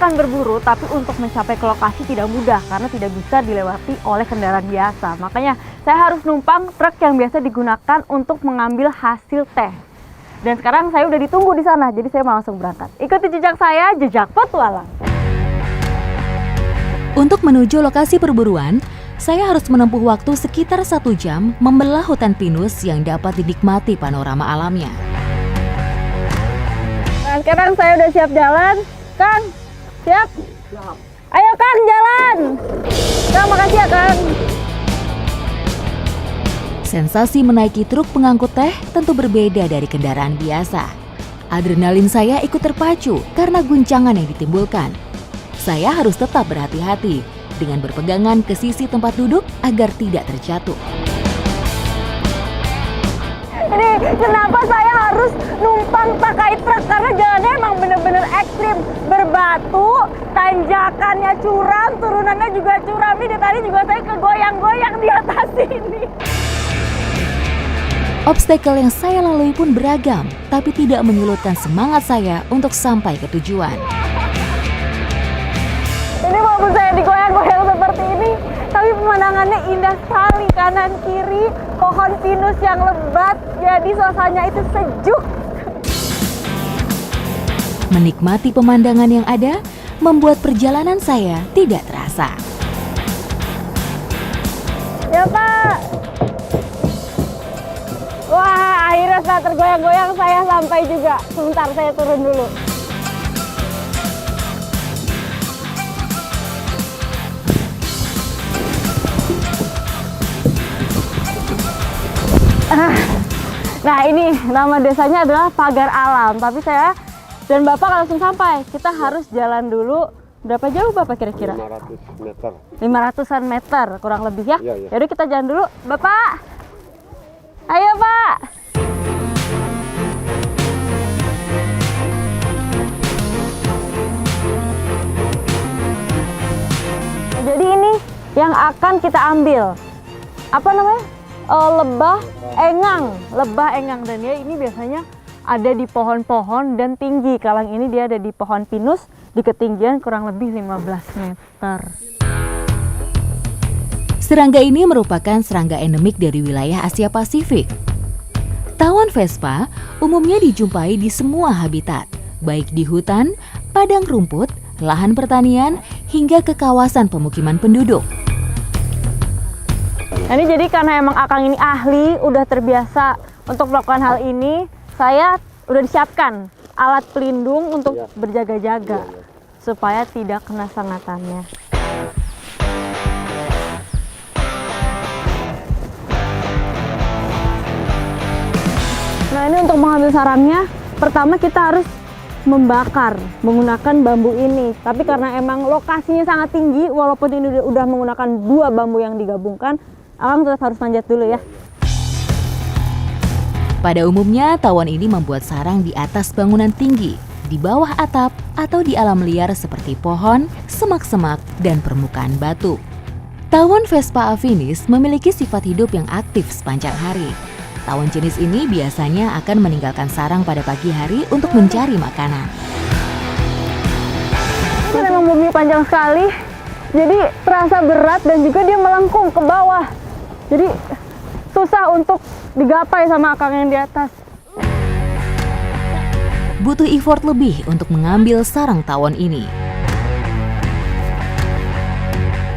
akan berburu, tapi untuk mencapai ke lokasi tidak mudah karena tidak bisa dilewati oleh kendaraan biasa. Makanya saya harus numpang truk yang biasa digunakan untuk mengambil hasil teh. Dan sekarang saya udah ditunggu di sana, jadi saya mau langsung berangkat. Ikuti jejak saya, jejak petualang. Untuk menuju lokasi perburuan, saya harus menempuh waktu sekitar 1 jam membelah hutan pinus yang dapat dinikmati panorama alamnya. Nah, sekarang saya udah siap jalan. Kang, siap? Siap. Ayo Kang, jalan. Kang, makasih ya Kang. Sensasi menaiki truk pengangkut teh tentu berbeda dari kendaraan biasa. Adrenalin saya ikut terpacu karena guncangan yang ditimbulkan. Saya harus tetap berhati-hati dengan berpegangan ke sisi tempat duduk agar tidak terjatuh. Ini kenapa saya harus numpang pakai truk? Karena jalannya emang bener-bener ekstrim. Berbatu, tanjakannya curam, turunannya juga curam. Ini tadi juga saya kegoyang-goyang di atas ini. Obstacle yang saya lalui pun beragam, tapi tidak menyurutkan semangat saya untuk sampai ke tujuan. Ini walaupun saya digoyang-goyang seperti ini, tapi pemandangannya indah sekali. Kanan kiri pohon pinus yang lebat, jadi suasananya itu sejuk. Menikmati pemandangan yang ada membuat perjalanan saya tidak terasa. Ya Pak. Wah, akhirnya setelah tergoyang-goyang saya sampai juga. Sebentar, saya turun dulu. Nah, ini nama desanya adalah Pagar Alam, tapi saya dan Bapak langsung sampai. Kita harus jalan dulu. Berapa jauh Bapak kira-kira? 500 meter. 500-an meter kurang lebih ya. Iya. Yaudah kita jalan dulu. Bapak. Ayo Pak. Jadi ini yang akan kita ambil. Apa namanya? Lebah engang, dan ya ini biasanya ada di pohon-pohon dan tinggi. Kalang ini dia ada di pohon pinus di ketinggian kurang lebih 15 meter. Serangga ini merupakan serangga endemik dari wilayah Asia Pasifik. Tawon Vespa umumnya dijumpai di semua habitat, baik di hutan, padang rumput, lahan pertanian, hingga ke kawasan pemukiman penduduk. Nah, ini jadi karena emang Akang ini ahli, udah terbiasa untuk melakukan hal ini, saya udah disiapkan alat pelindung untuk berjaga-jaga supaya tidak kena sangatannya. Nah, ini untuk mengambil sarangnya, pertama kita harus membakar menggunakan bambu ini. Tapi karena emang lokasinya sangat tinggi, walaupun ini udah menggunakan 2 bambu yang digabungkan, Akang tetap harus manjat dulu ya. Pada umumnya, tawon ini membuat sarang di atas bangunan tinggi, di bawah atap, atau di alam liar seperti pohon, semak-semak, dan permukaan batu. Tawon Vespa afinis memiliki sifat hidup yang aktif sepanjang hari. Tawon jenis ini biasanya akan meninggalkan sarang pada pagi hari untuk mencari makanan. Ini memang bumi panjang sekali, jadi terasa berat dan juga dia melengkung ke bawah. Jadi susah untuk digapai sama Akang yang di atas. Butuh effort lebih untuk mengambil sarang tawon ini.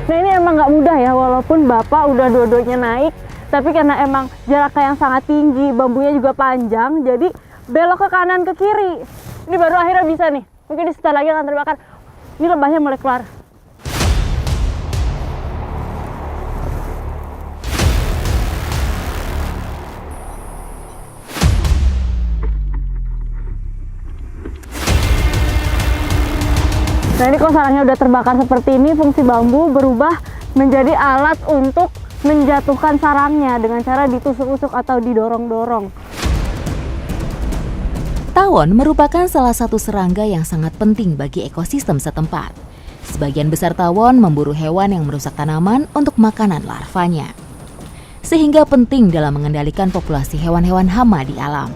Nah, ini emang nggak mudah ya, walaupun Bapak udah dua-duanya naik, tapi karena emang jaraknya yang sangat tinggi, bambunya juga panjang, jadi belok ke kanan ke kiri. Ini baru akhirnya bisa nih. Mungkin di sebentar lagi akan terbakar. Ini lebahnya mulai keluar. Nah, ini kalau sarangnya udah terbakar seperti ini, fungsi bambu berubah menjadi alat untuk menjatuhkan sarangnya dengan cara ditusuk-tusuk atau didorong-dorong. Tawon merupakan salah satu serangga yang sangat penting bagi ekosistem setempat. Sebagian besar tawon memburu hewan yang merusak tanaman untuk makanan larvanya. Sehingga penting dalam mengendalikan populasi hewan-hewan hama di alam.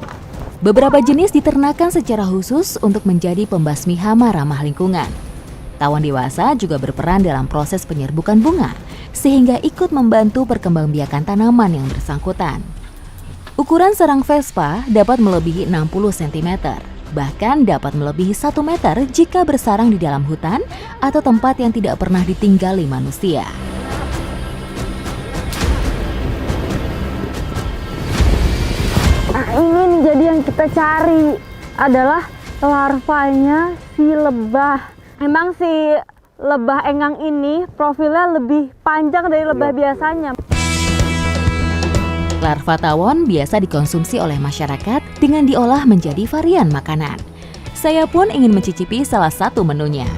Beberapa jenis diternakan secara khusus untuk menjadi pembasmi hama ramah lingkungan. Tawon dewasa juga berperan dalam proses penyerbukan bunga, sehingga ikut membantu perkembangbiakan tanaman yang bersangkutan. Ukuran sarang Vespa dapat melebihi 60 cm, bahkan dapat melebihi 1 meter jika bersarang di dalam hutan atau tempat yang tidak pernah ditinggali manusia. Nah, ini nih jadi yang kita cari adalah larvanya si lebah. Emang si lebah engang ini profilnya lebih panjang dari lebah biasanya. Larva tawon biasa dikonsumsi oleh masyarakat dengan diolah menjadi varian makanan. Saya pun ingin mencicipi salah satu menunya.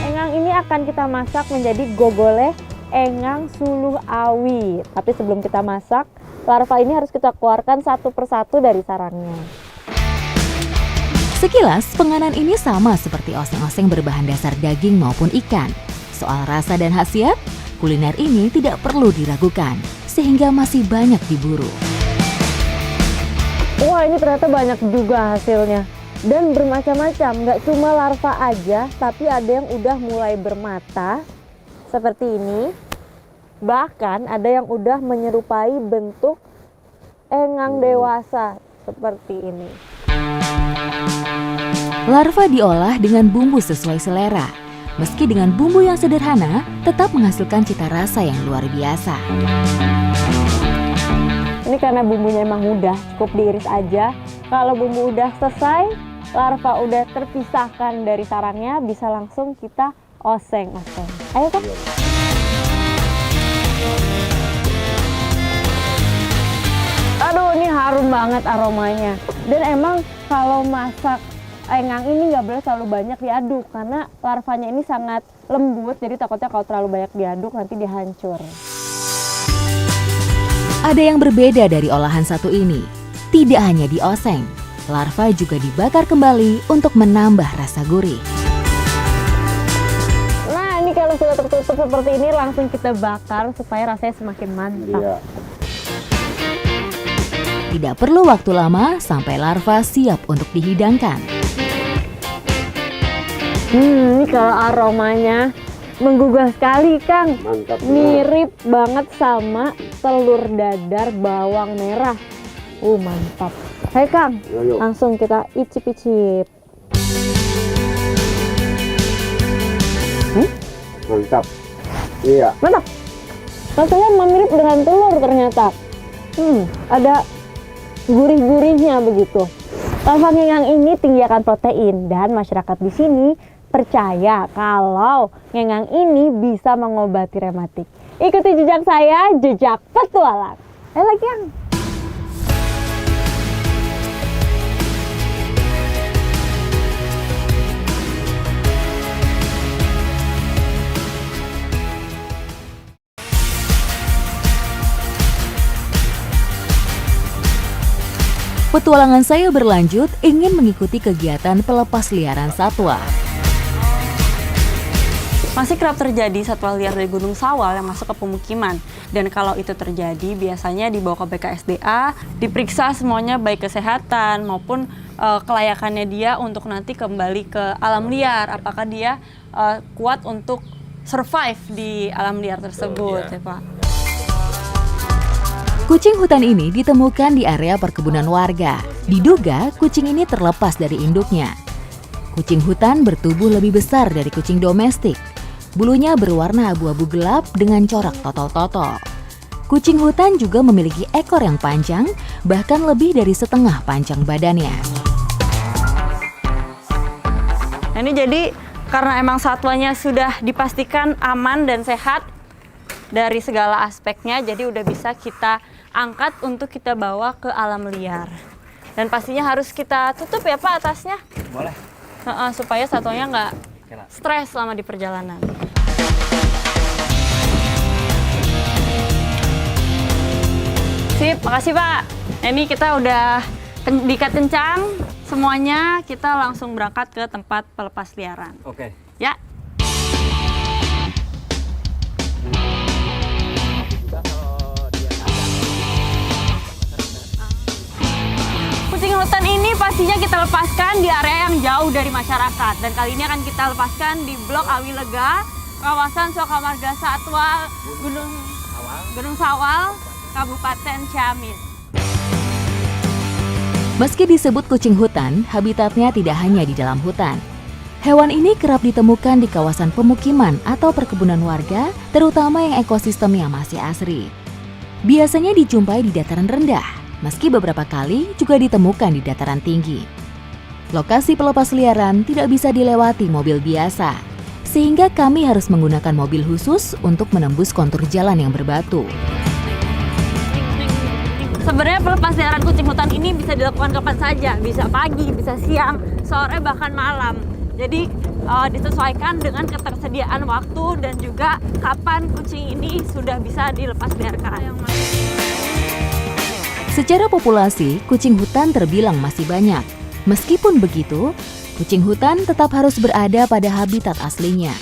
Engang ini akan kita masak menjadi gogole engang suluh awi. Tapi sebelum kita masak, larva ini harus kita keluarkan satu persatu dari sarangnya. Sekilas, penganan ini sama seperti oseng-oseng berbahan dasar daging maupun ikan. Soal rasa dan khasiat, kuliner ini tidak perlu diragukan, sehingga masih banyak diburu. Wah, ini ternyata banyak juga hasilnya. Dan bermacam-macam, nggak cuma larva aja, tapi ada yang udah mulai bermata, seperti ini. Bahkan ada yang udah menyerupai bentuk engang dewasa, seperti ini. Larva diolah dengan bumbu sesuai selera. Meski dengan bumbu yang sederhana, tetap menghasilkan cita rasa yang luar biasa. Ini karena bumbunya emang mudah, cukup diiris aja. Kalau bumbu udah selesai, larva udah terpisahkan dari sarangnya, bisa langsung kita oseng-oseng. Ayo Kak. Aduh, ini harum banget aromanya. Dan emang kalau masak engang ini nggak boleh terlalu banyak diaduk karena larvanya ini sangat lembut, jadi takutnya kalau terlalu banyak diaduk nanti dia hancur. Ada yang berbeda dari olahan satu ini. Tidak hanya dioseng, larva juga dibakar kembali untuk menambah rasa gurih. Nah, ini kalau sudah tertutup seperti ini langsung kita bakar supaya rasanya semakin mantap. Iya. Tidak perlu waktu lama sampai larva siap untuk dihidangkan. Ini kalau aromanya menggugah sekali, Kang. Mantap. Mirip banget sama telur dadar bawang merah. Mantap. Hai Kang, Ayo. langsung kita icip-icip. Mantap. Iya. Mantap. Rasanya mirip dengan telur ternyata. Ada gurih-gurihnya begitu. Larva ngengang ini tinggi akan protein dan masyarakat di sini percaya kalau ngengang ini bisa mengobati rematik. Ikuti jejak saya, jejak petualang. Ayo lagi Yang. Petualangan saya berlanjut ingin mengikuti kegiatan pelepas liaran satwa. Masih kerap terjadi satwa liar dari Gunung Sawal yang masuk ke pemukiman. Dan kalau itu terjadi, biasanya dibawa ke BKSDA, diperiksa semuanya baik kesehatan maupun kelayakannya dia untuk nanti kembali ke alam liar. Apakah dia kuat untuk survive di alam liar tersebut, ya Pak. Kucing hutan ini ditemukan di area perkebunan warga. Diduga kucing ini terlepas dari induknya. Kucing hutan bertubuh lebih besar dari kucing domestik. Bulunya berwarna abu-abu gelap dengan corak totol-totol. Kucing hutan juga memiliki ekor yang panjang, bahkan lebih dari setengah panjang badannya. Nah, ini jadi karena emang satwanya sudah dipastikan aman dan sehat dari segala aspeknya, jadi udah bisa kita angkat untuk kita bawa ke alam liar. Dan pastinya harus kita tutup ya Pak atasnya. Boleh. Supaya satwanya nggak stres selama di perjalanan. Sip, makasih Pak. Nah, ini kita udah diikat kencang semuanya, kita langsung berangkat ke tempat pelepas liaran. Oke. Ya. Kucing hutan ini pastinya kita lepaskan di area yang jauh dari masyarakat. Dan kali ini akan kita lepaskan di Blok Awilega, kawasan Sokamarga Satwa Gunung Sawal, Kabupaten Ciamis. Meski disebut kucing hutan, habitatnya tidak hanya di dalam hutan. Hewan ini kerap ditemukan di kawasan pemukiman atau perkebunan warga, terutama yang ekosistemnya masih asri. Biasanya dijumpai di dataran rendah, meski beberapa kali juga ditemukan di dataran tinggi. Lokasi pelepas liaran tidak bisa dilewati mobil biasa, sehingga kami harus menggunakan mobil khusus untuk menembus kontur jalan yang berbatu. Sebenarnya pelepas liaran kucing hutan ini bisa dilakukan kapan saja, bisa pagi, bisa siang, sore, bahkan malam. Jadi disesuaikan dengan ketersediaan waktu dan juga kapan kucing ini sudah bisa dilepas liarkan. Secara populasi, kucing hutan terbilang masih banyak. Meskipun begitu, kucing hutan tetap harus berada pada habitat aslinya.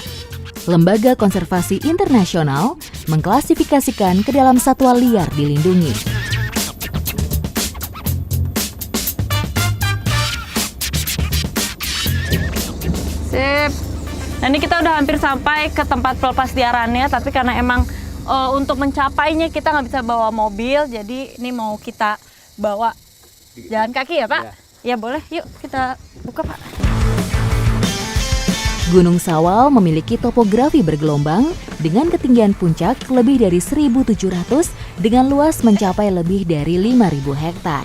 Lembaga Konservasi Internasional mengklasifikasikan ke dalam satwa liar dilindungi. Sip. Nah, ini kita udah hampir sampai ke tempat pelepas liarannya, tapi karena emang untuk mencapainya kita nggak bisa bawa mobil, jadi ini mau kita bawa jalan kaki ya Pak? Ya boleh, yuk kita buka Pak. Gunung Sawal memiliki topografi bergelombang dengan ketinggian puncak lebih dari 1.700 dengan luas mencapai lebih dari 5.000 hektar.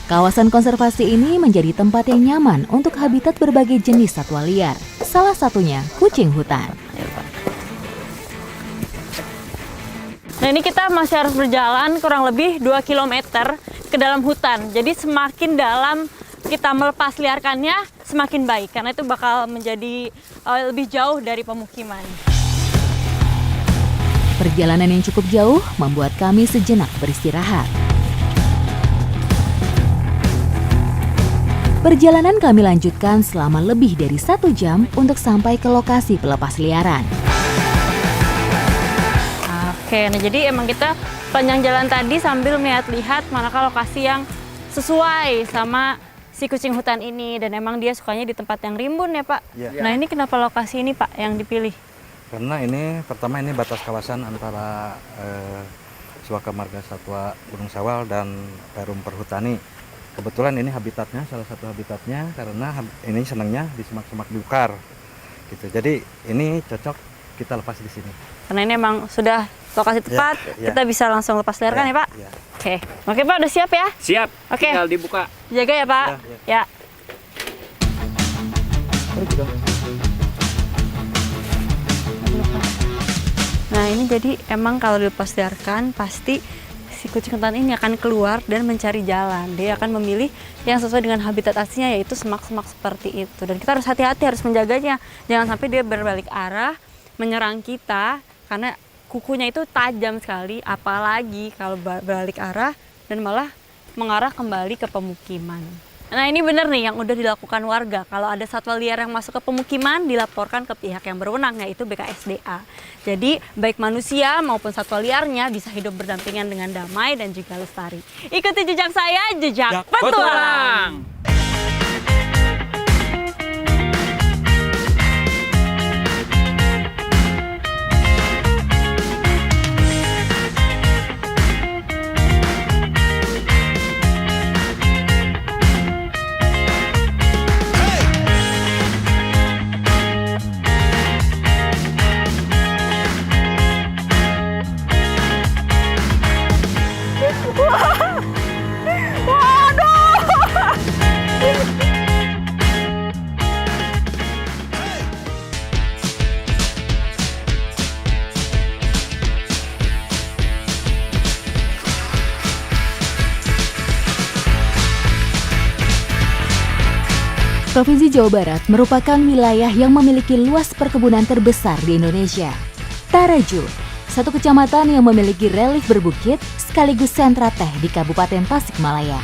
Kawasan konservasi ini menjadi tempat yang nyaman untuk habitat berbagai jenis satwa liar, salah satunya kucing hutan. Nah, ini kita masih harus berjalan kurang lebih 2 km ke dalam hutan. Jadi semakin dalam kita melepas liarkannya, semakin baik, karena itu bakal menjadi lebih jauh dari pemukiman. Perjalanan yang cukup jauh membuat kami sejenak beristirahat. Perjalanan kami lanjutkan selama lebih dari 1 jam untuk sampai ke lokasi pelepas liaran. Oke, nah jadi emang kita panjang jalan tadi sambil melihat-lihat manakah lokasi yang sesuai sama si kucing hutan ini. Dan emang dia sukanya di tempat yang rimbun ya Pak? Ya. Nah ini kenapa lokasi ini Pak yang dipilih? Karena ini pertama ini batas kawasan antara Sokamarga Satwa Gunung Sawal dan Perum Perhutani. Kebetulan ini habitatnya, salah satu habitatnya, karena ini senangnya di semak-semak belukar gitu. Jadi ini cocok kita lepas di sini. Karena ini emang sudah lokasi tepat, kita bisa langsung lepas liarkan ya Pak? Ya. Oke Pak, udah siap ya? Siap, Oke. tinggal dibuka. Jaga ya Pak? Ya. Nah ini jadi emang kalau dilepas liarkan pasti si kucing hutan ini akan keluar dan mencari jalan. Dia akan memilih yang sesuai dengan habitat aslinya, yaitu semak-semak seperti itu. Dan kita harus hati-hati, harus menjaganya. Jangan sampai dia berbalik arah, menyerang kita, karena kukunya itu tajam sekali, apalagi kalau berbalik arah dan malah mengarah kembali ke pemukiman. Nah ini benar nih yang udah dilakukan warga. Kalau ada satwa liar yang masuk ke pemukiman, dilaporkan ke pihak yang berwenang, yaitu BKSDA. Jadi baik manusia maupun satwa liarnya bisa hidup berdampingan dengan damai dan juga lestari. Ikuti jejak saya, jejak petualang. Provinsi Jawa Barat merupakan wilayah yang memiliki luas perkebunan terbesar di Indonesia. Taraju, satu kecamatan yang memiliki relief berbukit sekaligus sentra teh di Kabupaten Tasikmalaya.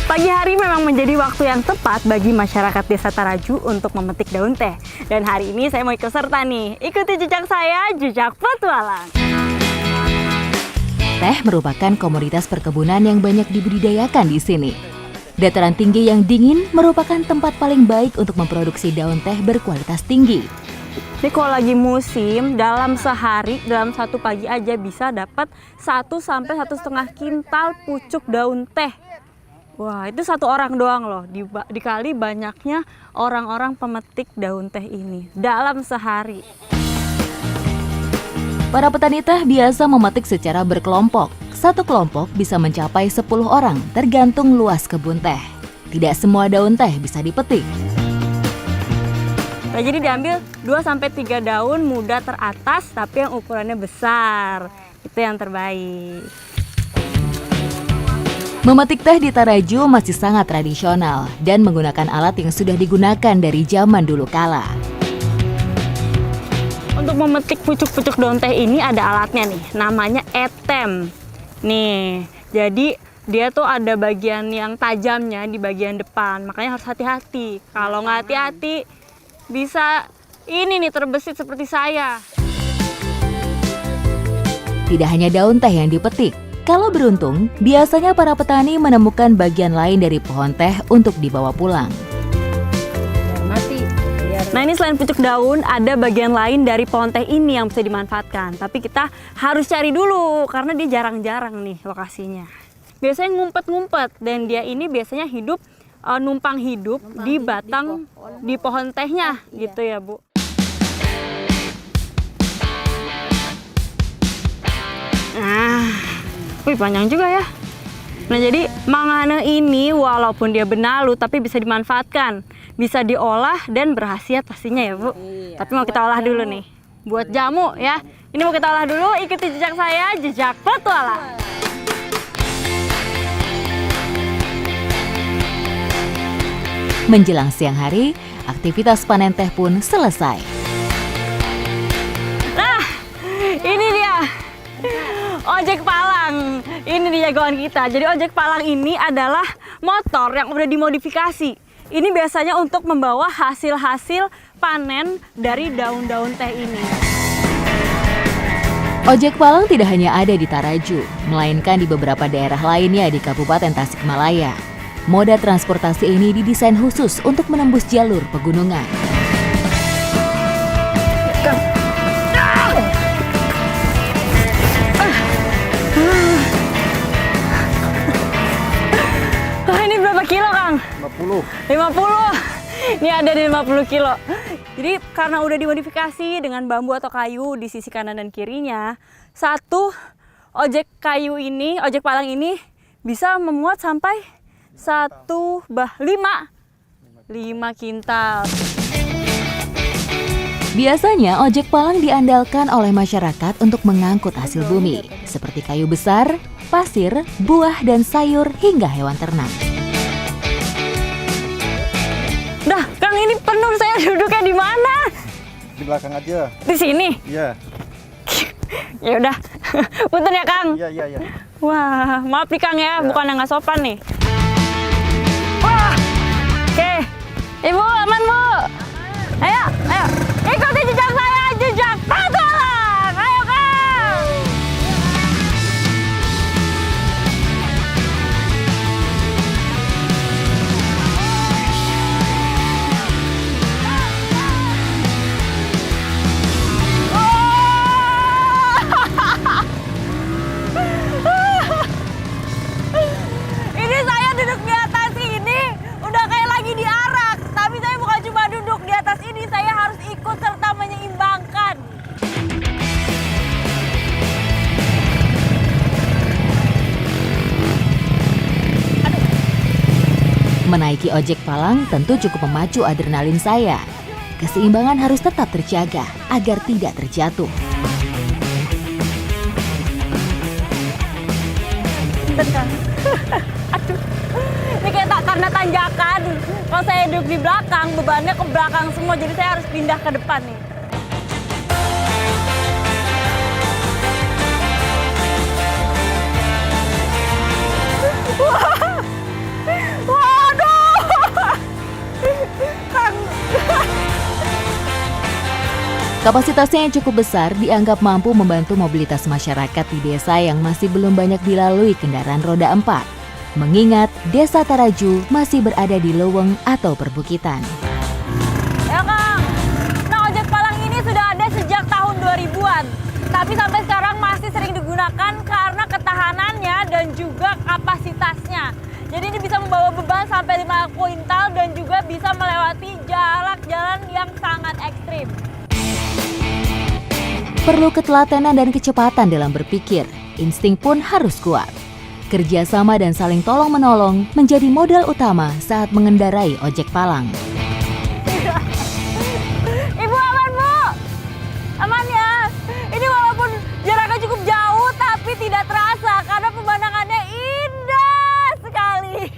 Pagi hari memang menjadi waktu yang tepat bagi masyarakat Desa Taraju untuk memetik daun teh. Dan hari ini saya mau ikut serta nih. Ikuti jejak saya, jejak petualang. Teh merupakan komoditas perkebunan yang banyak dibudidayakan di sini. Dataran tinggi yang dingin merupakan tempat paling baik untuk memproduksi daun teh berkualitas tinggi. Ini kalau lagi musim, dalam sehari, dalam satu pagi aja bisa dapat 1 sampai 1,5 kintal pucuk daun teh. Wah, itu satu orang doang loh, dikali banyaknya orang-orang pemetik daun teh ini dalam sehari. Para petani teh biasa memetik secara berkelompok. Satu kelompok bisa mencapai 10 orang tergantung luas kebun teh. Tidak semua daun teh bisa dipetik. Nah, jadi diambil 2-3 daun muda teratas tapi yang ukurannya besar. Itu yang terbaik. Memetik teh di Taraju masih sangat tradisional dan menggunakan alat yang sudah digunakan dari zaman dulu kala. Untuk memetik pucuk-pucuk daun teh ini ada alatnya nih, namanya etem. Nih, jadi dia tuh ada bagian yang tajamnya di bagian depan, makanya harus hati-hati. Kalau nggak hati-hati, bisa ini nih terbesit seperti saya. Tidak hanya daun teh yang dipetik. Kalau beruntung, biasanya para petani menemukan bagian lain dari pohon teh untuk dibawa pulang. Nah, ini selain pucuk daun, ada bagian lain dari pohon teh ini yang bisa dimanfaatkan. Tapi kita harus cari dulu, karena dia jarang-jarang nih lokasinya. Biasanya ngumpet-ngumpet, dan dia ini biasanya hidup, numpang hidup di batang, di pohon tehnya, gitu ya Bu. Nah, wih panjang juga ya. Nah, jadi mangane ini walaupun dia benalu tapi bisa dimanfaatkan, bisa diolah dan berkhasiat pastinya ya Bu. Tapi mau kita olah dulu nih, buat jamu ya. Ini mau kita olah dulu, ikuti jejak saya, jejak petualang. Menjelang siang hari, aktivitas panen teh pun selesai. Nah, ini dia. Ojek Palang, ini dia jagoan kita. Jadi ojek Palang ini adalah motor yang udah dimodifikasi. Ini biasanya untuk membawa hasil-hasil panen dari daun-daun teh ini. Ojek Palang tidak hanya ada di Taraju, melainkan di beberapa daerah lainnya di Kabupaten Tasikmalaya. Moda transportasi ini didesain khusus untuk menembus jalur pegunungan. Ini berapa kilo, Kang? 50. 50. Ini ada di 50 kilo. Jadi karena udah dimodifikasi dengan bambu atau kayu di sisi kanan dan kirinya, satu ojek Palang ini bisa memuat sampai 5 kintal. Biasanya ojek Palang diandalkan oleh masyarakat untuk mengangkut hasil bumi, seperti kayu besar, pasir, buah dan sayur hingga hewan ternak. Dah, Kang, ini penuh, saya duduknya di mana? Di belakang aja. Di sini. Iya. Ya udah. Punten ya, Kang. Iya. Wah, maaf nih Kang ya, bukan yang nggak sopan nih. Wah, oke. Ibu, aman Bu? Ayo, ikuti jejak saya, jejak petualang. Ayo Kang. Ini saya duduk di atas ini udah kayak lagi diarak, tapi saya bukan cuma duduk di atas ini, saya harus ikut serta menyeimbangkan. Menaiki ojek Palang tentu cukup memacu adrenalin saya. Keseimbangan harus tetap terjaga agar tidak terjatuh. Aduh, ini kayak karena tanjakan. Kalau saya duduk di belakang, bebannya ke belakang semua, jadi saya harus pindah ke depan nih. Waduh, Kang. Kapasitasnya yang cukup besar dianggap mampu membantu mobilitas masyarakat di desa yang masih belum banyak dilalui kendaraan roda 4. Mengingat Desa Taraju masih berada di loweng atau perbukitan. Ya Kang, nah ojek Palang ini sudah ada sejak tahun 2000-an. Tapi sampai sekarang masih sering digunakan karena ketahanannya dan juga kapasitasnya. Jadi ini bisa membawa beban sampai 5 kuintal dan juga bisa melewati jalan yang sangat ekstrim. Perlu ketelatenan dan kecepatan dalam berpikir, insting pun harus kuat. Kerjasama dan saling tolong-menolong menjadi modal utama saat mengendarai ojek Palang. Ibu aman Bu? Aman ya? Ini walaupun jaraknya cukup jauh tapi tidak terasa karena pemandangannya indah sekali.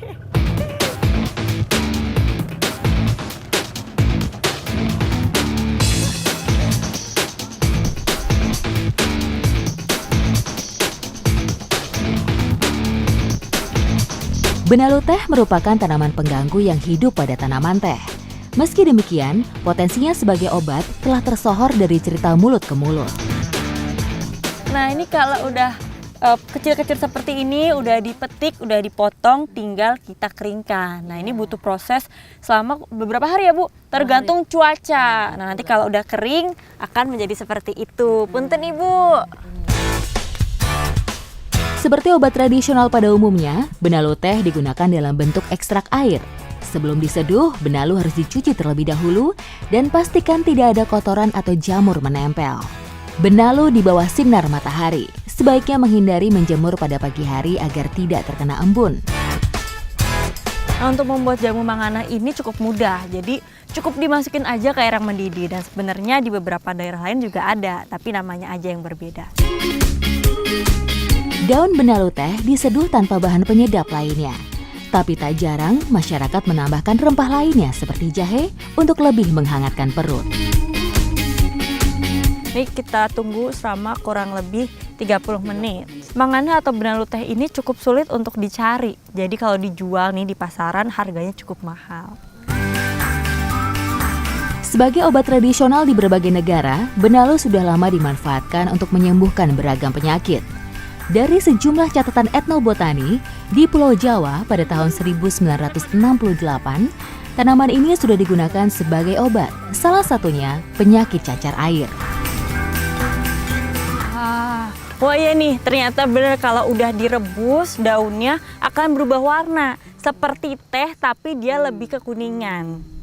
Benalu teh merupakan tanaman pengganggu yang hidup pada tanaman teh. Meski demikian, potensinya sebagai obat telah tersohor dari cerita mulut ke mulut. Nah ini kalau udah kecil-kecil seperti ini, udah dipetik, udah dipotong, tinggal kita keringkan. Nah ini butuh proses selama beberapa hari ya Bu, tergantung cuaca. Nah nanti kalau udah kering akan menjadi seperti itu. Punten Ibu. Seperti obat tradisional pada umumnya, benalu teh digunakan dalam bentuk ekstrak air. Sebelum diseduh, benalu harus dicuci terlebih dahulu dan pastikan tidak ada kotoran atau jamur menempel. Benalu di bawah sinar matahari, sebaiknya menghindari menjemur pada pagi hari agar tidak terkena embun. Nah, untuk membuat jamu mangana ini cukup mudah, jadi cukup dimasukin aja ke air yang mendidih. Dan sebenarnya di beberapa daerah lain juga ada, tapi namanya aja yang berbeda. Daun benalu teh diseduh tanpa bahan penyedap lainnya. Tapi tak jarang masyarakat menambahkan rempah lainnya seperti jahe untuk lebih menghangatkan perut. Ini kita tunggu selama kurang lebih 30 menit. Mangana atau benalu teh ini cukup sulit untuk dicari. Jadi kalau dijual nih di pasaran harganya cukup mahal. Sebagai obat tradisional di berbagai negara, benalu sudah lama dimanfaatkan untuk menyembuhkan beragam penyakit. Dari sejumlah catatan etnobotani, di Pulau Jawa pada tahun 1968, tanaman ini sudah digunakan sebagai obat, salah satunya penyakit cacar air. Wah iya nih, ternyata benar kalau udah direbus daunnya akan berubah warna. Seperti teh tapi dia lebih kekuningan.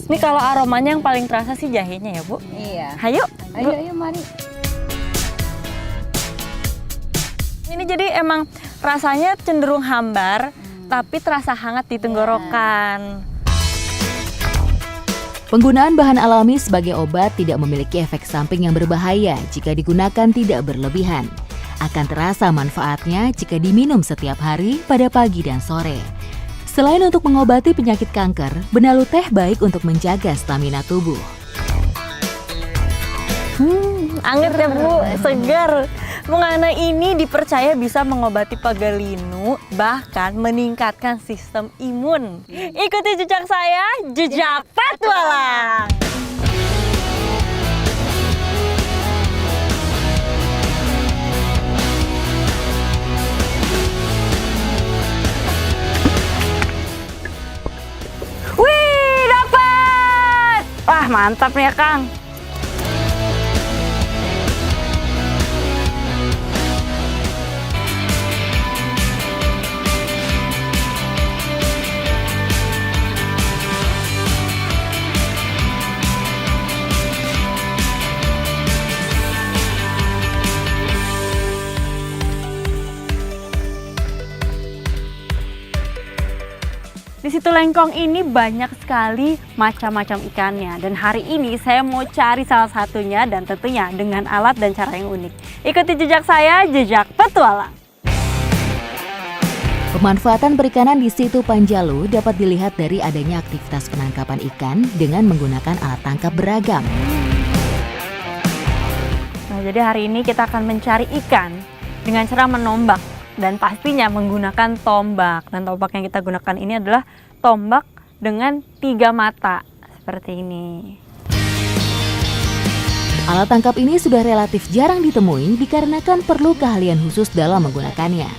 Ini kalau aromanya yang paling terasa sih jahenya ya Bu? Iya. Hayo. Ayo mari. Ini jadi emang rasanya cenderung hambar, tapi terasa hangat di tenggorokan. Penggunaan bahan alami sebagai obat tidak memiliki efek samping yang berbahaya jika digunakan tidak berlebihan. Akan terasa manfaatnya jika diminum setiap hari pada pagi dan sore. Selain untuk mengobati penyakit kanker, benalu teh baik untuk menjaga stamina tubuh. Anget ya Bu, segar. Mangana ini dipercaya bisa mengobati pegalinu, bahkan meningkatkan sistem imun. Ikuti jejak saya, jejak petualang. Wih, dapat! Wah, mantap nih ya Kang. Di situ Lengkong ini banyak sekali macam-macam ikannya. Dan hari ini saya mau cari salah satunya dan tentunya dengan alat dan cara yang unik. Ikuti jejak saya, jejak petualang. Pemanfaatan perikanan di situ Panjalu dapat dilihat dari adanya aktivitas penangkapan ikan dengan menggunakan alat tangkap beragam. Nah, jadi hari ini kita akan mencari ikan dengan cara menombak. dan pastinya menggunakan tombak. Dan tombak yang kita gunakan ini adalah tombak dengan 3 mata seperti ini. Alat tangkap ini sudah relatif jarang ditemui dikarenakan perlu keahlian khusus dalam menggunakannya.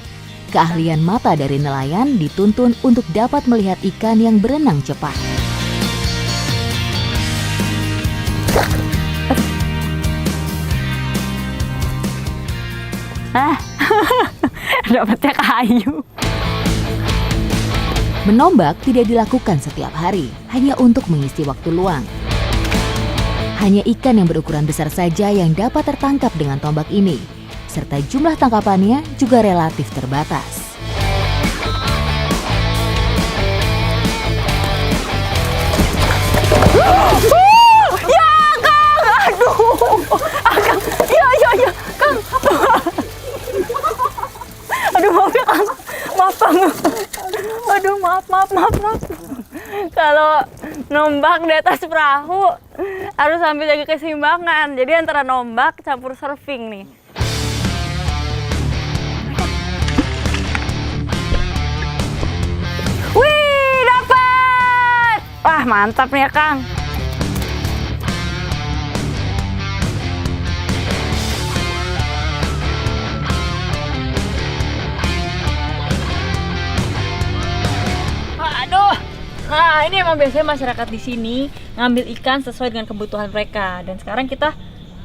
Keahlian mata dari nelayan dituntun untuk dapat melihat ikan yang berenang cepat. Dapatnya kayu. Menombak tidak dilakukan setiap hari, hanya untuk mengisi waktu luang. Hanya ikan yang berukuran besar saja yang dapat tertangkap dengan tombak ini, serta jumlah tangkapannya juga relatif terbatas. Ya Kang, aduh, Kang, ya, Kang. Aduh maaf ya Kang, maaf Kang. Aduh maaf. Kalau nombak di atas perahu harus sambil jaga keseimbangan. Jadi antara nombak campur surfing nih. Wih, dapat! Wah, mantap nih ya, Kang. Aduh. Nah, ini emang biasanya masyarakat di sini ngambil ikan sesuai dengan kebutuhan mereka. Dan sekarang kita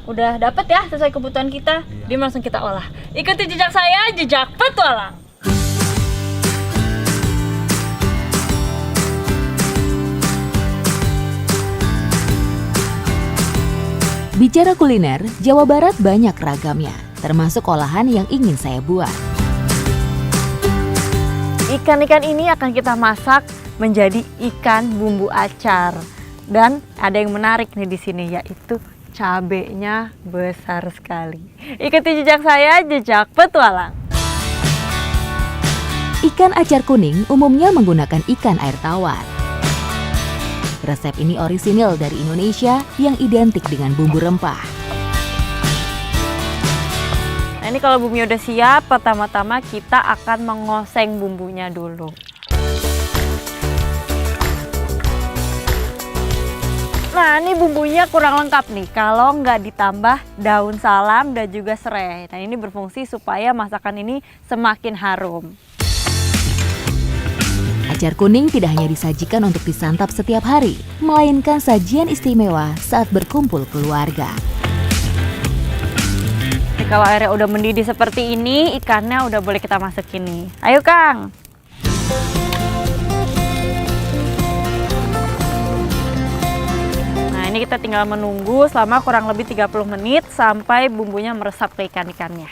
udah dapet ya sesuai kebutuhan kita. Dia langsung kita olah. Ikuti jejak saya, jejak petualang. Bicara kuliner, Jawa Barat banyak ragamnya, termasuk olahan yang ingin saya buat. Ikan-ikan ini akan kita masak menjadi ikan bumbu acar. Dan ada yang menarik nih di sini, yaitu cabenya besar sekali. Ikuti jejak saya, jejak petualang. Ikan acar kuning umumnya menggunakan ikan air tawar. Resep ini orisinil dari Indonesia yang identik dengan bumbu rempah. Nah, ini kalau bumbunya udah siap, pertama-tama kita akan mengoseng bumbunya dulu. Nah, ini bumbunya kurang lengkap nih kalau nggak ditambah daun salam dan juga serai. Nah, ini berfungsi supaya masakan ini semakin harum. Acar kuning tidak hanya disajikan untuk disantap setiap hari, melainkan sajian istimewa saat berkumpul keluarga. Nih, kalau airnya udah mendidih seperti ini, ikannya udah boleh kita masukin nih. Ayo Kang. Nah, ini kita tinggal menunggu selama kurang lebih 30 menit sampai bumbunya meresap ke ikan-ikannya.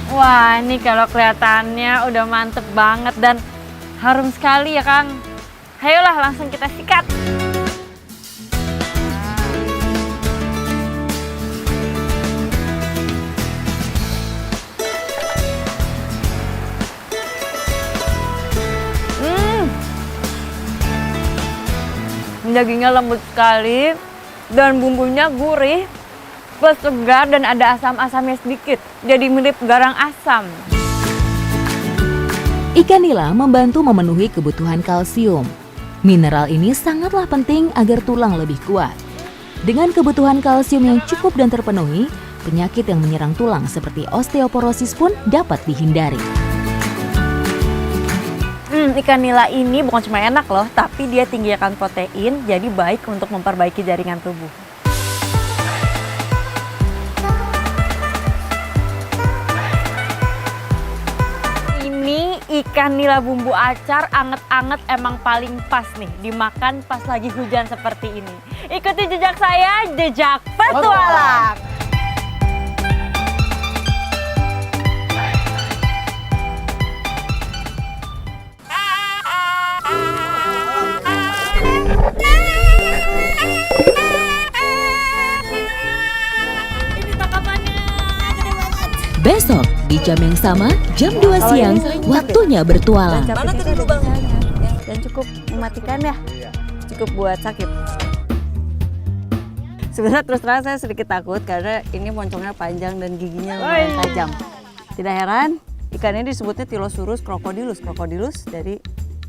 Wah, ini kalau kelihatannya udah mantep banget dan harum sekali ya Kang. Ayolah langsung kita sikat. Dagingnya lembut sekali dan bumbunya gurih. Plus segar dan ada asam-asamnya sedikit, jadi mirip garang asam. Ikan nila membantu memenuhi kebutuhan kalsium. Mineral ini sangatlah penting agar tulang lebih kuat. Dengan kebutuhan kalsium yang cukup dan terpenuhi, penyakit yang menyerang tulang seperti osteoporosis pun dapat dihindari. Ikan nila ini bukan cuma enak loh, tapi dia tinggi akan protein, jadi baik untuk memperbaiki jaringan tubuh. Ikan nila bumbu acar anget-anget emang paling pas nih dimakan pas lagi hujan seperti ini. Ikuti jejak saya, jejak petualang. Ini tangkapannya gede banget. Besok di jam yang sama, jam 2 siang, waktunya bertualang. Mana tadi lubangnya? Dan cukup mematikan ya? Cukup buat sakit. Sebenarnya terus terang saya sedikit takut karena ini moncongnya panjang dan giginya lumayan tajam. Tidak heran, ikan ini disebutnya Tylosaurus crocodilus. Crocodilus dari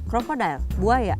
crocodile, buaya.